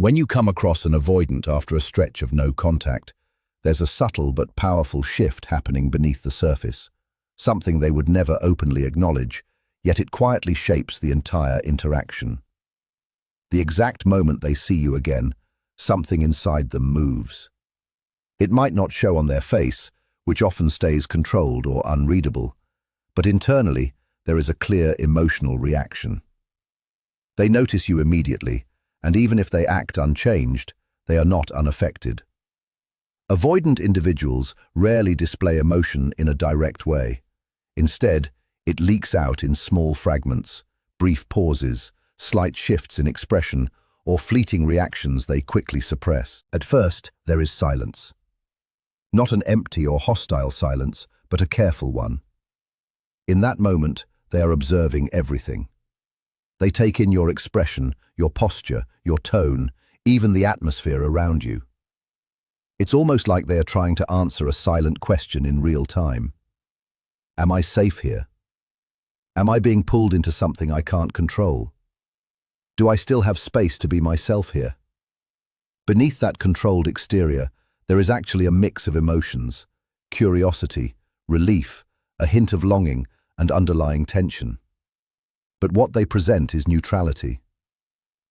When you come across an avoidant after a stretch of no contact, there's a subtle but powerful shift happening beneath the surface, something they would never openly acknowledge, yet it quietly shapes the entire interaction. The exact moment they see you again, something inside them moves. It might not show on their face, which often stays controlled or unreadable, but internally there is a clear emotional reaction. They notice you immediately, and even if they act unchanged, they are not unaffected. Avoidant individuals rarely display emotion in a direct way. Instead, it leaks out in small fragments, brief pauses, slight shifts in expression, or fleeting reactions they quickly suppress. At first, there is silence. Not an empty or hostile silence, but a careful one. In that moment, they are observing everything. They take in your expression, your posture, your tone, even the atmosphere around you. It's almost like they are trying to answer a silent question in real time. Am I safe here? Am I being pulled into something I can't control? Do I still have space to be myself here? Beneath that controlled exterior, there is actually a mix of emotions: curiosity, relief, a hint of longing, and underlying tension. But what they present is neutrality.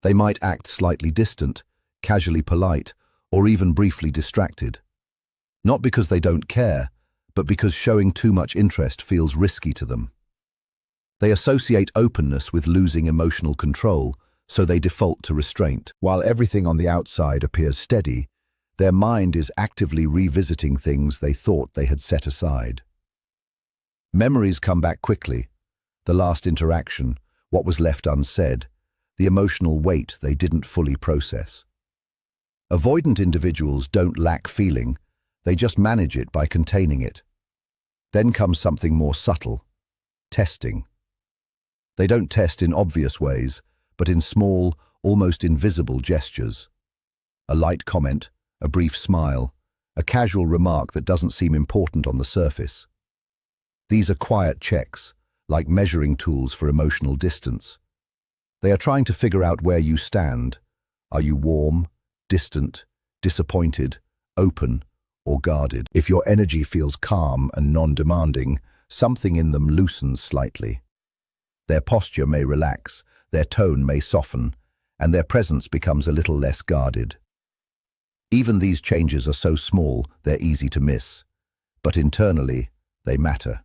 They might act slightly distant, casually polite, or even briefly distracted. Not because they don't care, but because showing too much interest feels risky to them. They associate openness with losing emotional control, so they default to restraint. While everything on the outside appears steady, their mind is actively revisiting things they thought they had set aside. Memories come back quickly: the last interaction, what was left unsaid, the emotional weight they didn't fully process. Avoidant individuals don't lack feeling, they just manage it by containing it. Then comes something more subtle: testing. They don't test in obvious ways, but in small, almost invisible gestures. A light comment, a brief smile, a casual remark that doesn't seem important on the surface. These are quiet checks, like measuring tools for emotional distance. They are trying to figure out where you stand. Are you warm, distant, disappointed, open, or guarded? If your energy feels calm and non-demanding, something in them loosens slightly. Their posture may relax, their tone may soften, and their presence becomes a little less guarded. Even these changes are so small they're easy to miss, but internally they matter.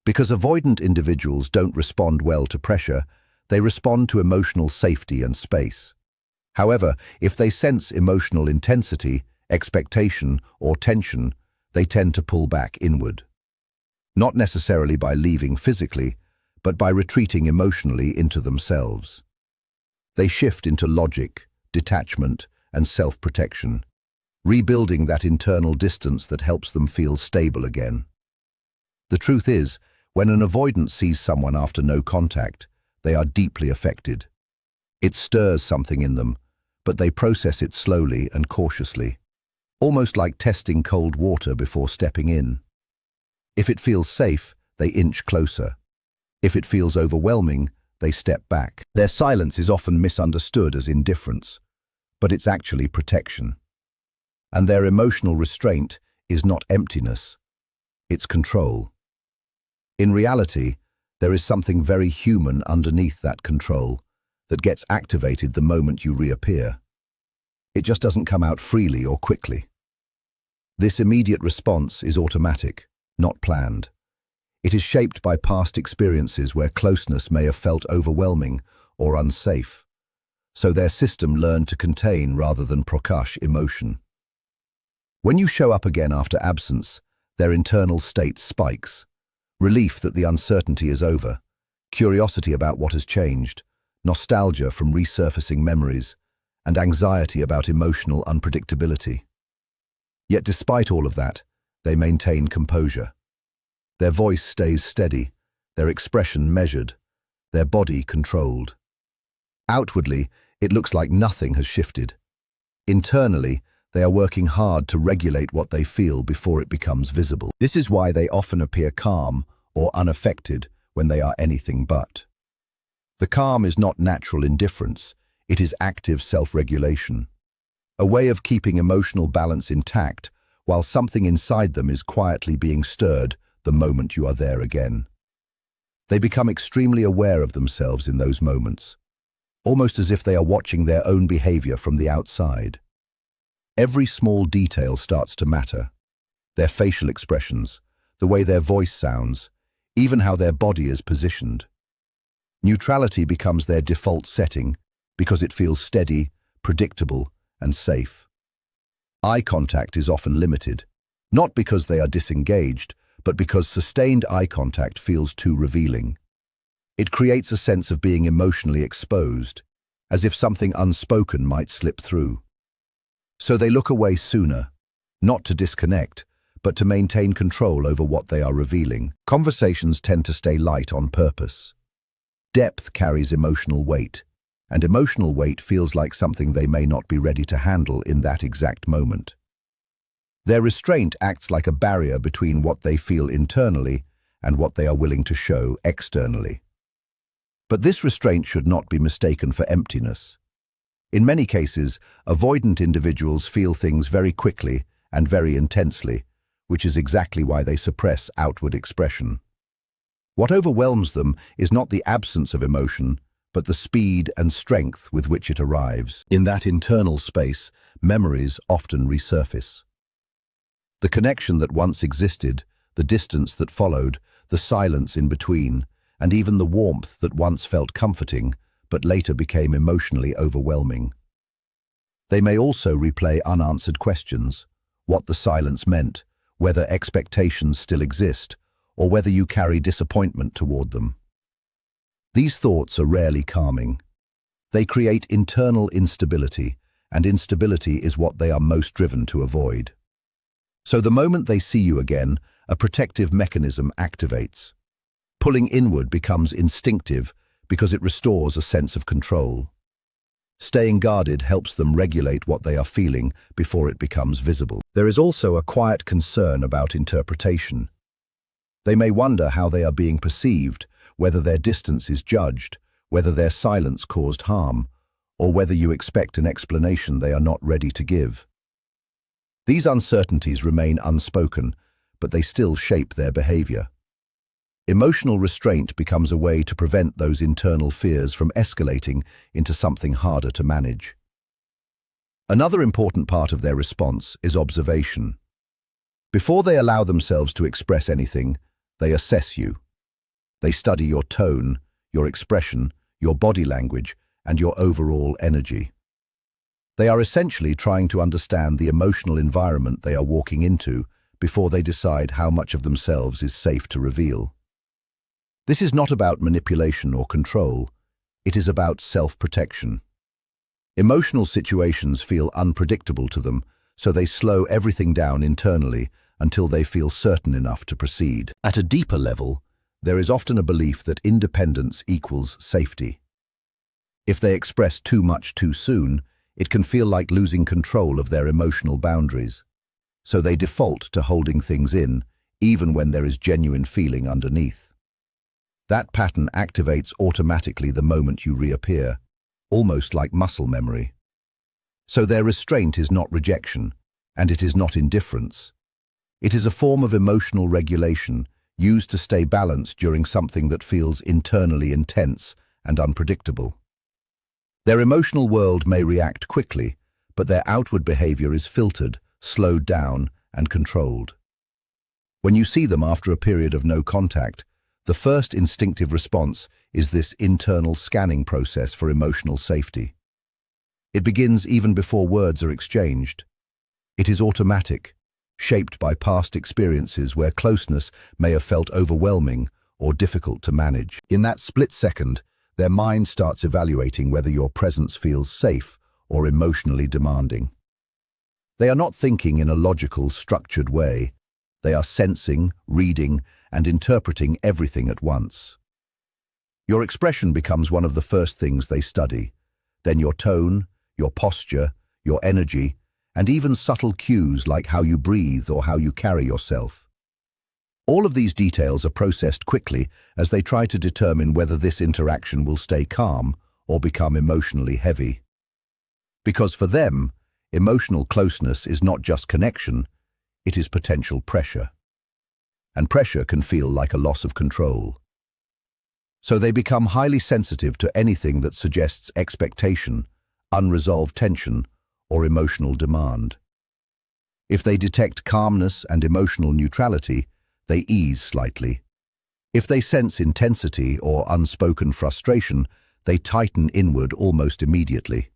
Because avoidant individuals don't respond well to pressure, they respond to emotional safety and space. However, if they sense emotional intensity, expectation, or tension, they tend to pull back inward. Not necessarily by leaving physically, but by retreating emotionally into themselves. They shift into logic, detachment, and self-protection, rebuilding that internal distance that helps them feel stable again. The truth is, when an avoidant sees someone after no contact, they are deeply affected. It stirs something in them, but they process it slowly and cautiously, almost like testing cold water before stepping in. If it feels safe, they inch closer. If it feels overwhelming, they step back. Their silence is often misunderstood as indifference, but it's actually protection. And their emotional restraint is not emptiness, it's control. In reality, there is something very human underneath that control that gets activated the moment you reappear. It just doesn't come out freely or quickly. This immediate response is automatic, not planned. It is shaped by past experiences where closeness may have felt overwhelming or unsafe, so their system learned to contain rather than process emotion. When you show up again after absence, their internal state spikes. Relief that the uncertainty is over, curiosity about what has changed, nostalgia from resurfacing memories, and anxiety about emotional unpredictability. Yet despite all of that, they maintain composure. Their voice stays steady, their expression measured, their body controlled. Outwardly, it looks like nothing has shifted. Internally, they are working hard to regulate what they feel before it becomes visible. This is why they often appear calm or unaffected when they are anything but. The calm is not natural indifference, It is active self-regulation, a way of keeping emotional balance intact while something inside them is quietly being stirred the moment you are there again. They become extremely aware of themselves in those moments, almost as if they are watching their own behavior from the outside. Every small detail starts to matter. Their facial expressions, the way their voice sounds, even how their body is positioned. Neutrality becomes their default setting because it feels steady, predictable, and safe. Eye contact is often limited, not because they are disengaged, but because sustained eye contact feels too revealing. It creates a sense of being emotionally exposed, as if something unspoken might slip through. So they look away sooner, not to disconnect, but to maintain control over what they are revealing. Conversations tend to stay light on purpose. Depth carries emotional weight, and emotional weight feels like something they may not be ready to handle in that exact moment. Their restraint acts like a barrier between what they feel internally and what they are willing to show externally. But this restraint should not be mistaken for emptiness. In many cases, avoidant individuals feel things very quickly and very intensely, which is exactly why they suppress outward expression. What overwhelms them is not the absence of emotion, but the speed and strength with which it arrives. In that internal space, memories often resurface. The connection that once existed, the distance that followed, the silence in between, and even the warmth that once felt comforting, but later became emotionally overwhelming. They may also replay unanswered questions, what the silence meant, whether expectations still exist, or whether you carry disappointment toward them. These thoughts are rarely calming. They create internal instability, and instability is what they are most driven to avoid. So the moment they see you again, a protective mechanism activates. Pulling inward becomes instinctive because it restores a sense of control. Staying guarded helps them regulate what they are feeling before it becomes visible. There is also a quiet concern about interpretation. They may wonder how they are being perceived, whether their distance is judged, whether their silence caused harm, or whether you expect an explanation they are not ready to give. These uncertainties remain unspoken, but they still shape their behavior. Emotional restraint becomes a way to prevent those internal fears from escalating into something harder to manage. Another important part of their response is observation. Before they allow themselves to express anything, they assess you. They study your tone, your expression, your body language, and your overall energy. They are essentially trying to understand the emotional environment they are walking into before they decide how much of themselves is safe to reveal. This is not about manipulation or control. It is about self-protection. Emotional situations feel unpredictable to them, so they slow everything down internally until they feel certain enough to proceed. At a deeper level, there is often a belief that independence equals safety. If they express too much too soon, it can feel like losing control of their emotional boundaries. So they default to holding things in, even when there is genuine feeling underneath. That pattern activates automatically the moment you reappear, almost like muscle memory. So their restraint is not rejection, and it is not indifference. It is a form of emotional regulation used to stay balanced during something that feels internally intense and unpredictable. Their emotional world may react quickly, but their outward behavior is filtered, slowed down, and controlled. When you see them after a period of no contact, the first instinctive response is this internal scanning process for emotional safety. It begins even before words are exchanged. It is automatic, shaped by past experiences where closeness may have felt overwhelming or difficult to manage. In that split second, their mind starts evaluating whether your presence feels safe or emotionally demanding. They are not thinking in a logical, structured way. They are sensing, reading, and interpreting everything at once. Your expression becomes one of the first things they study, then your tone, your posture, your energy, and even subtle cues like how you breathe or how you carry yourself. All of these details are processed quickly as they try to determine whether this interaction will stay calm or become emotionally heavy. Because for them, emotional closeness is not just connection, it is potential pressure. And pressure can feel like a loss of control. So they become highly sensitive to anything that suggests expectation, unresolved tension, or emotional demand. If they detect calmness and emotional neutrality, they ease slightly. If they sense intensity or unspoken frustration, they tighten inward almost immediately.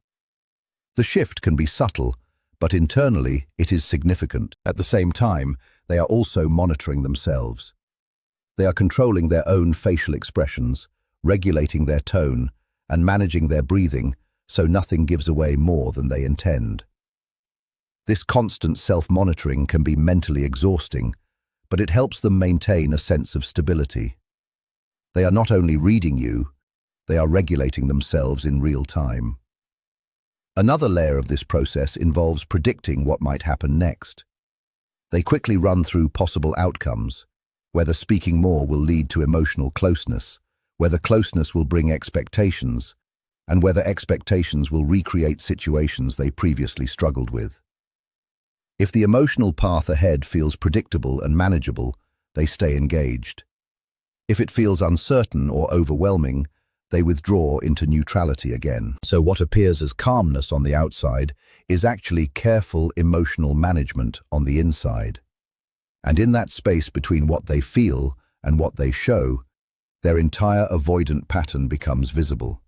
The shift can be subtle, but internally it is significant. At the same time, they are also monitoring themselves. They are controlling their own facial expressions, regulating their tone, and managing their breathing so nothing gives away more than they intend. This constant self-monitoring can be mentally exhausting, but it helps them maintain a sense of stability. They are not only reading you, they are regulating themselves in real time. Another layer of this process involves predicting what might happen next. They quickly run through possible outcomes, whether speaking more will lead to emotional closeness, whether closeness will bring expectations, and whether expectations will recreate situations they previously struggled with. If the emotional path ahead feels predictable and manageable, they stay engaged. If it feels uncertain or overwhelming, they withdraw into neutrality again. So what appears as calmness on the outside is actually careful emotional management on the inside. And in that space between what they feel and what they show, their entire avoidant pattern becomes visible.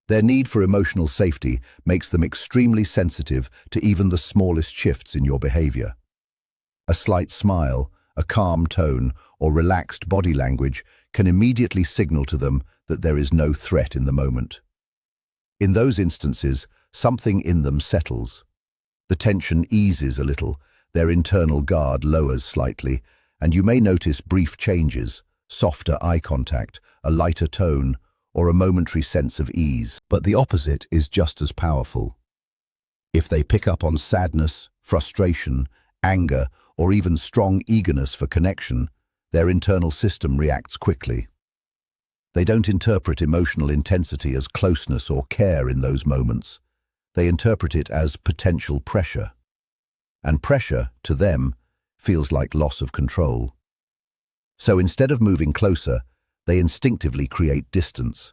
Their need for emotional safety makes them extremely sensitive to even the smallest shifts in your behavior. A slight smile, a calm tone, or relaxed body language can immediately signal to them that there is no threat in the moment. In those instances, something in them settles. The tension eases a little, their internal guard lowers slightly, and you may notice brief changes, softer eye contact, a lighter tone, or a momentary sense of ease. But the opposite is just as powerful. If they pick up on sadness, frustration, anger, or even strong eagerness for connection, their internal system reacts quickly. They don't interpret emotional intensity as closeness or care in those moments. They interpret it as potential pressure. And pressure, to them, feels like loss of control. So instead of moving closer, they instinctively create distance,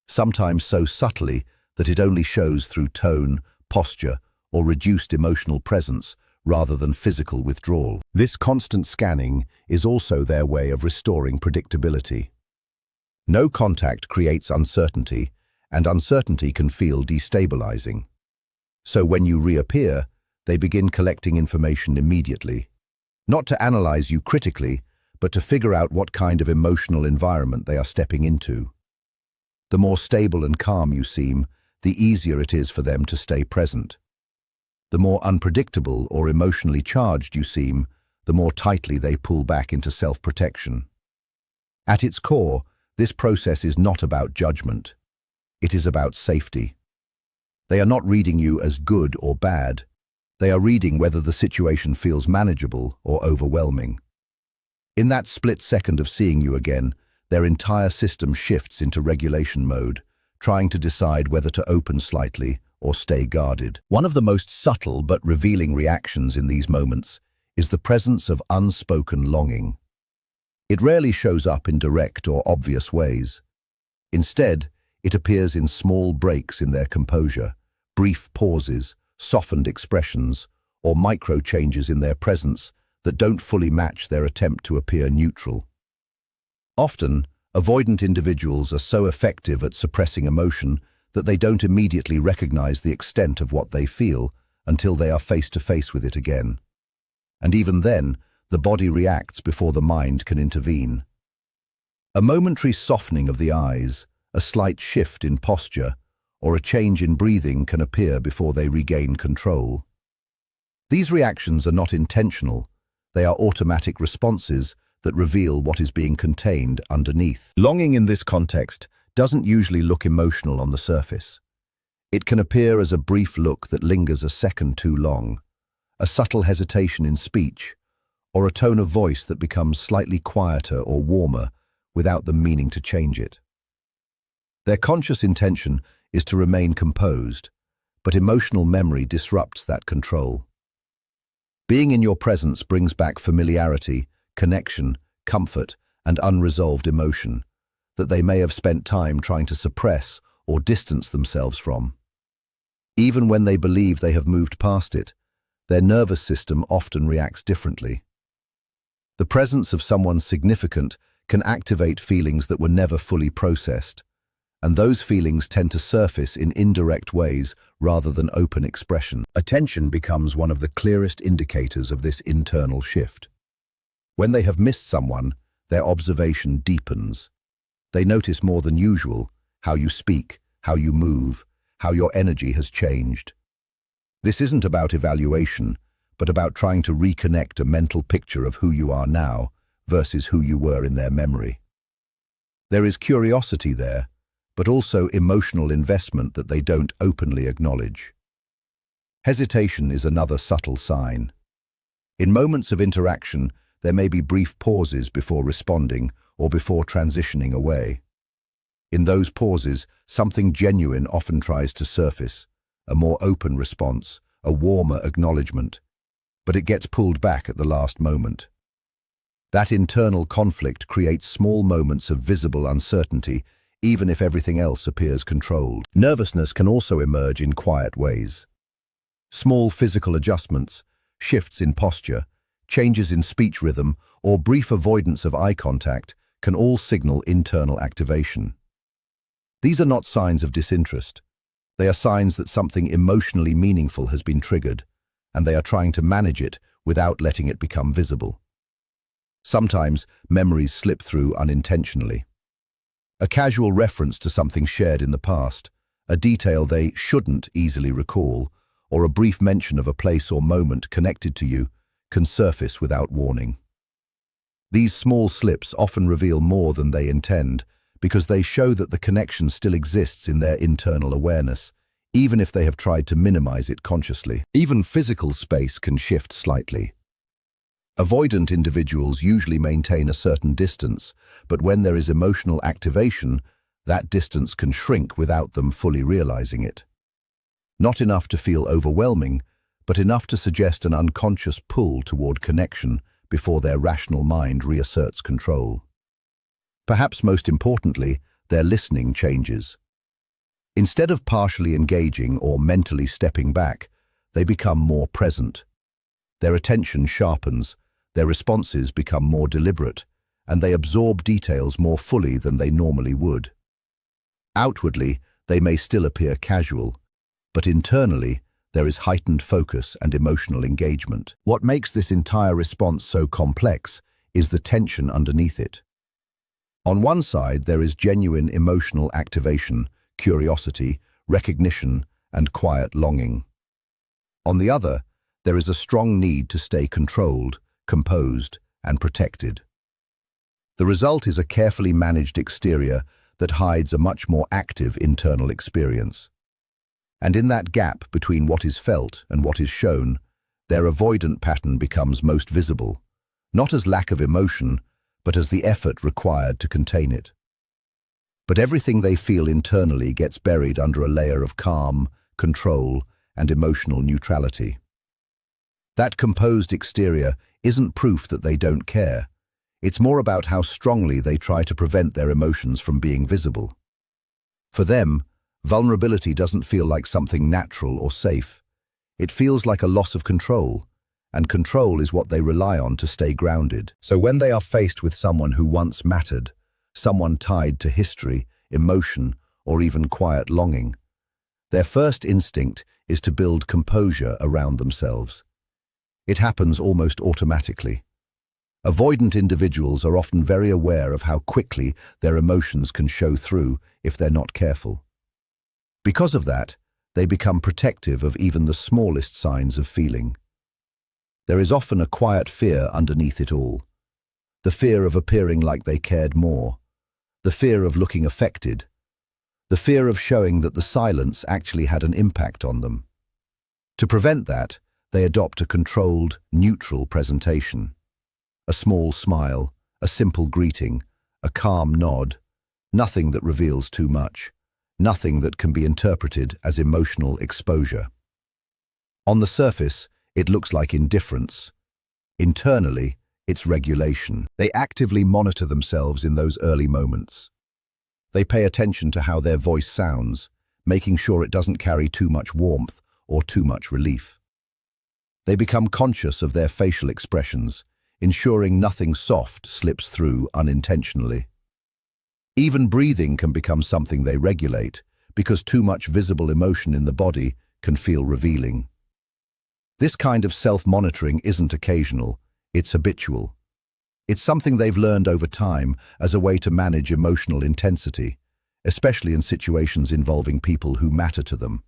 sometimes so subtly that it only shows through tone, posture, or reduced emotional presence rather than physical withdrawal. This constant scanning is also their way of restoring predictability. No contact creates uncertainty, and uncertainty can feel destabilizing. So when you reappear, they begin collecting information immediately, not to analyze you critically, but to figure out what kind of emotional environment they are stepping into. The more stable and calm you seem, the easier it is for them to stay present. The more unpredictable or emotionally charged you seem, the more tightly they pull back into self-protection. At its core, this process is not about judgment. It is about safety. They are not reading you as good or bad. They are reading whether the situation feels manageable or overwhelming. In that split second of seeing you again, their entire system shifts into regulation mode, trying to decide whether to open slightly or stay guarded. One of the most subtle but revealing reactions in these moments is the presence of unspoken longing. It rarely shows up in direct or obvious ways. Instead, it appears in small breaks in their composure, brief pauses, softened expressions, or micro-changes in their presence that don't fully match their attempt to appear neutral. Often, avoidant individuals are so effective at suppressing emotion that they don't immediately recognize the extent of what they feel until they are face to face with it again. And even then, the body reacts before the mind can intervene. A momentary softening of the eyes, a slight shift in posture, or a change in breathing can appear before they regain control. These reactions are not intentional. They are automatic responses that reveal what is being contained underneath. Longing in this context doesn't usually look emotional on the surface. It can appear as a brief look that lingers a second too long, a subtle hesitation in speech, or a tone of voice that becomes slightly quieter or warmer without them meaning to change it. Their conscious intention is to remain composed, but emotional memory disrupts that control. Being in your presence brings back familiarity, connection, comfort, and unresolved emotion that they may have spent time trying to suppress or distance themselves from. Even when they believe they have moved past it, their nervous system often reacts differently. The presence of someone significant can activate feelings that were never fully processed, and those feelings tend to surface in indirect ways rather than open expression. Attention becomes one of the clearest indicators of this internal shift. When they have missed someone, their observation deepens. They notice more than usual how you speak, how you move, how your energy has changed. This isn't about evaluation, but about trying to reconnect a mental picture of who you are now versus who you were in their memory. There is curiosity there, but also emotional investment that they don't openly acknowledge. Hesitation is another subtle sign. In moments of interaction, there may be brief pauses before responding or before transitioning away. In those pauses, something genuine often tries to surface, a more open response, a warmer acknowledgement, but it gets pulled back at the last moment. That internal conflict creates small moments of visible uncertainty, even if everything else appears controlled. Nervousness can also emerge in quiet ways. Small physical adjustments, shifts in posture, changes in speech rhythm, or brief avoidance of eye contact can all signal internal activation. These are not signs of disinterest. They are signs that something emotionally meaningful has been triggered, and they are trying to manage it without letting it become visible. Sometimes memories slip through unintentionally. A casual reference to something shared in the past, a detail they shouldn't easily recall, or a brief mention of a place or moment connected to you can surface without warning. These small slips often reveal more than they intend because they show that the connection still exists in their internal awareness, even if they have tried to minimize it consciously. Even physical space can shift slightly. Avoidant individuals usually maintain a certain distance, but when there is emotional activation, that distance can shrink without them fully realizing it. Not enough to feel overwhelming, but enough to suggest an unconscious pull toward connection before their rational mind reasserts control. Perhaps most importantly, their listening changes. Instead of partially engaging or mentally stepping back, they become more present. Their attention sharpens, their responses become more deliberate, and they absorb details more fully than they normally would. Outwardly, they may still appear casual, but internally, there is heightened focus and emotional engagement. What makes this entire response so complex is the tension underneath it. On one side, there is genuine emotional activation, curiosity, recognition, and quiet longing. On the other, there is a strong need to stay controlled, composed, and protected. The result is a carefully managed exterior that hides a much more active internal experience. And in that gap between what is felt and what is shown, their avoidant pattern becomes most visible, not as lack of emotion, but as the effort required to contain it. But everything they feel internally gets buried under a layer of calm, control, and emotional neutrality. That composed exterior isn't proof that they don't care. It's more about how strongly they try to prevent their emotions from being visible. For them, vulnerability doesn't feel like something natural or safe. It feels like a loss of control, and control is what they rely on to stay grounded. So when they are faced with someone who once mattered, someone tied to history, emotion, or even quiet longing, their first instinct is to build composure around themselves. It happens almost automatically. Avoidant individuals are often very aware of how quickly their emotions can show through if they're not careful. Because of that, they become protective of even the smallest signs of feeling. There is often a quiet fear underneath it all. The fear of appearing like they cared more. The fear of looking affected. The fear of showing that the silence actually had an impact on them. To prevent that, they adopt a controlled, neutral presentation. A small smile, a simple greeting, a calm nod, nothing that reveals too much. nothing that can be interpreted as emotional exposure. On the surface, it looks like indifference. Internally, it's regulation. They actively monitor themselves in those early moments. They pay attention to how their voice sounds, making sure it doesn't carry too much warmth or too much relief. They become conscious of their facial expressions, ensuring nothing soft slips through unintentionally. Even breathing can become something they regulate, because too much visible emotion in the body can feel revealing. This kind of self-monitoring isn't occasional, it's habitual. It's something they've learned over time as a way to manage emotional intensity, especially in situations involving people who matter to them.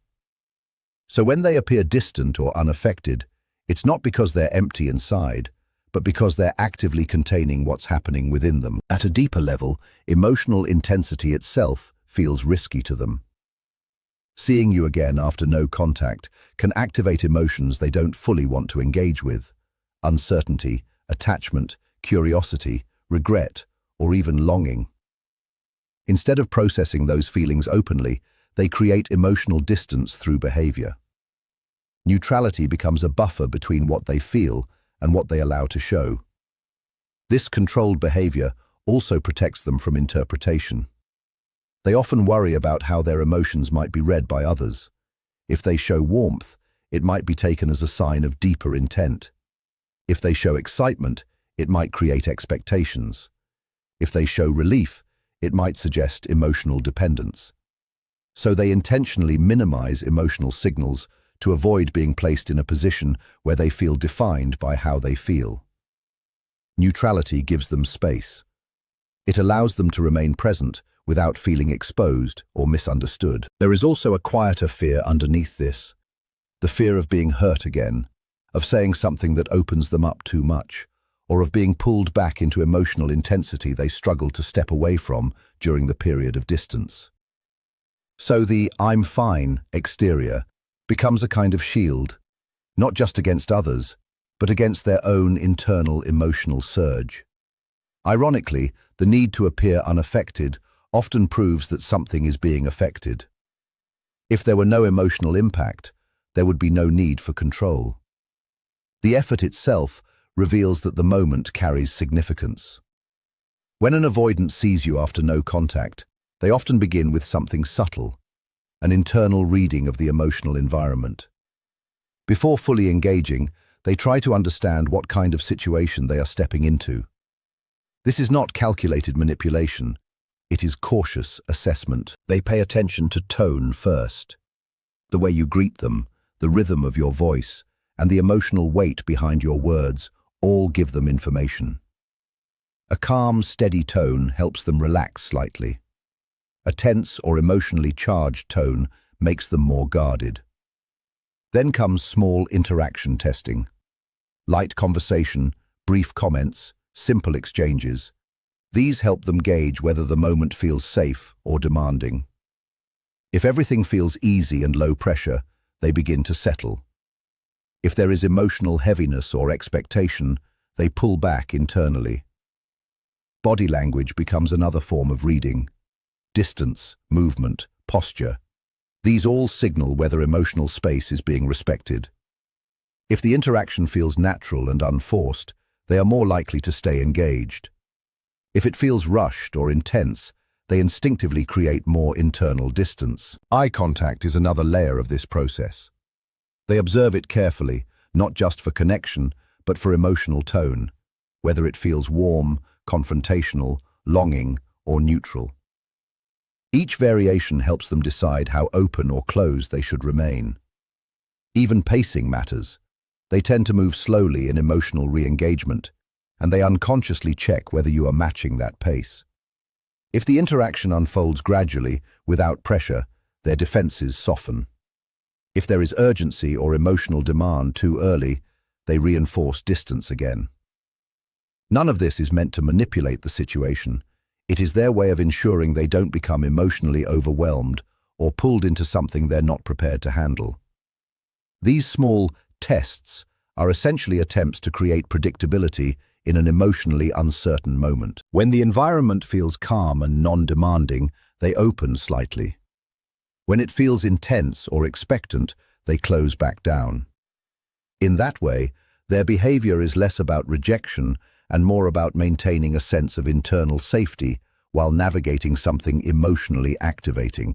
So when they appear distant or unaffected, it's not because they're empty inside, but because they're actively containing what's happening within them. At a deeper level, emotional intensity itself feels risky to them. Seeing you again after no contact can activate emotions they don't fully want to engage with: uncertainty, attachment, curiosity, regret, or even longing. Instead of processing those feelings openly, they create emotional distance through behavior. Neutrality becomes a buffer between what they feel and what they allow to show. This controlled behavior also protects them from interpretation. They often worry about how their emotions might be read by others. If they show warmth, it might be taken as a sign of deeper intent. If they show excitement, it might create expectations. If they show relief, it might suggest emotional dependence. So they intentionally minimize emotional signals to avoid being placed in a position where they feel defined by how they feel. Neutrality gives them space. It allows them to remain present without feeling exposed or misunderstood. There is also a quieter fear underneath this, the fear of being hurt again, of saying something that opens them up too much, or of being pulled back into emotional intensity they struggled to step away from during the period of distance. So the "I'm fine" exterior becomes a kind of shield, not just against others, but against their own internal emotional surge. Ironically, the need to appear unaffected often proves that something is being affected. If there were no emotional impact, there would be no need for control. The effort itself reveals that the moment carries significance. When an avoidant sees you after no contact, they often begin with something subtle, an internal reading of the emotional environment. Before fully engaging, they try to understand what kind of situation they are stepping into. This is not calculated manipulation, it is cautious assessment. They pay attention to tone first. The way you greet them, the rhythm of your voice, and the emotional weight behind your words all give them information. A calm, steady tone helps them relax slightly. A tense or emotionally charged tone makes them more guarded. Then comes small interaction testing. Light conversation, brief comments, simple exchanges. These help them gauge whether the moment feels safe or demanding. If everything feels easy and low pressure, they begin to settle. If there is emotional heaviness or expectation, they pull back internally. Body language becomes another form of reading. Distance, movement, posture. These all signal whether emotional space is being respected. If the interaction feels natural and unforced, they are more likely to stay engaged. If it feels rushed or intense, they instinctively create more internal distance. Eye contact is another layer of this process. They observe it carefully, not just for connection, but for emotional tone, whether it feels warm, confrontational, longing, or neutral. Each variation helps them decide how open or closed they should remain. Even pacing matters. They tend to move slowly in emotional re-engagement, and they unconsciously check whether you are matching that pace. If the interaction unfolds gradually, without pressure, their defenses soften. If there is urgency or emotional demand too early, they reinforce distance again. None of this is meant to manipulate the situation. It is their way of ensuring they don't become emotionally overwhelmed or pulled into something they're not prepared to handle. These small tests are essentially attempts to create predictability in an emotionally uncertain moment. When the environment feels calm and non-demanding, they open slightly. When it feels intense or expectant, they close back down. In that way, their behavior is less about rejection and more about maintaining a sense of internal safety while navigating something emotionally activating.